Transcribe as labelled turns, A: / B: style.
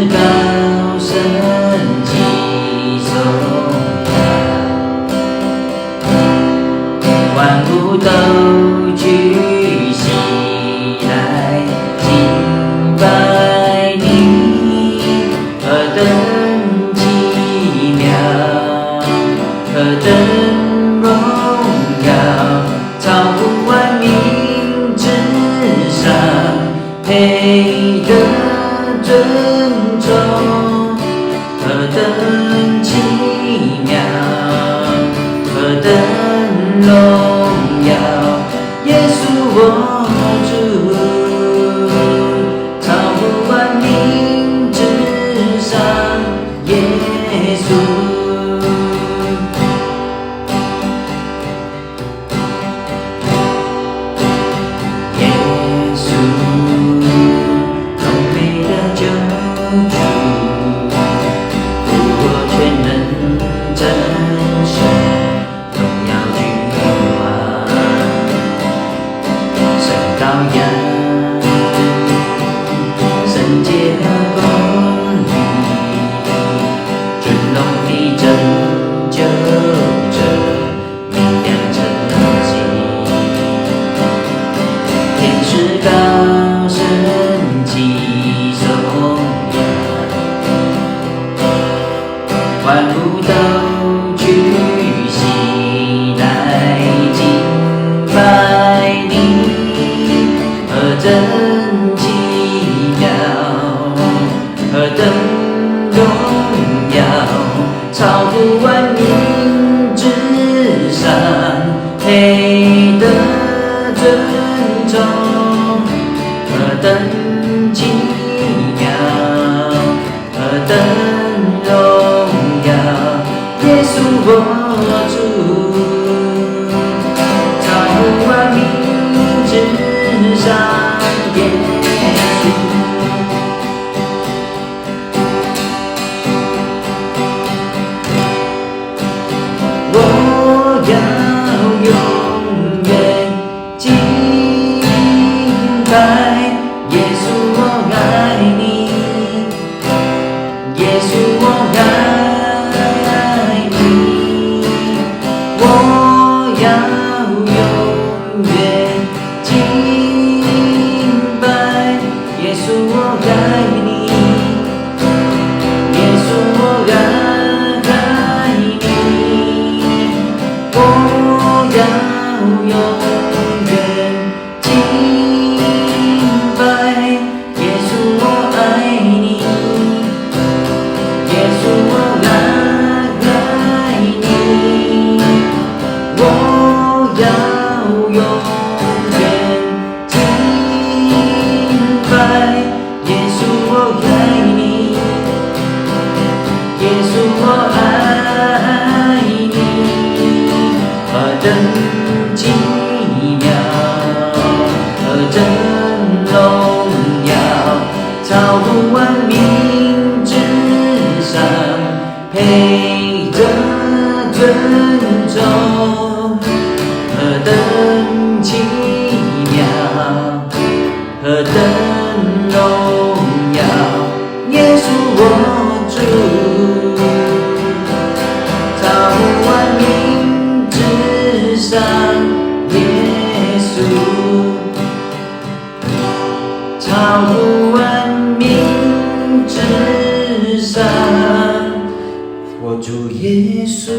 A: 高升起颂扬，万物都举起来敬拜你，何等奇妙，何等荣耀，超乎万民之上，配得尊重，何等奇妙，何等荣耀，耶稣我主，超乎万民之上，耶稣。圣洁和公义，尊荣的拯救者，明亮晨曦，天使高升起颂扬，万物都举起来敬拜你，何等奇妙，何等荣耀，超乎万民之上，配得尊重，何等奇妙，何等荣耀，耶稣我主，超乎万民之上，耶稣。我要永远敬拜耶稣，我爱你，耶稣我爱你，我要永远敬拜耶稣，我爱你，耶稣我爱你，我要永远敬拜耶稣，我爱你，耶稣我爱你，我要永远敬拜耶稣，我爱你，耶稣我爱你，何等奇妙，何等荣耀，超乎万民之上，配得尊重，何等奇妙，何等荣耀，耶稣我主，超乎万民之上，耶稣，超乎万民之上，我主耶稣。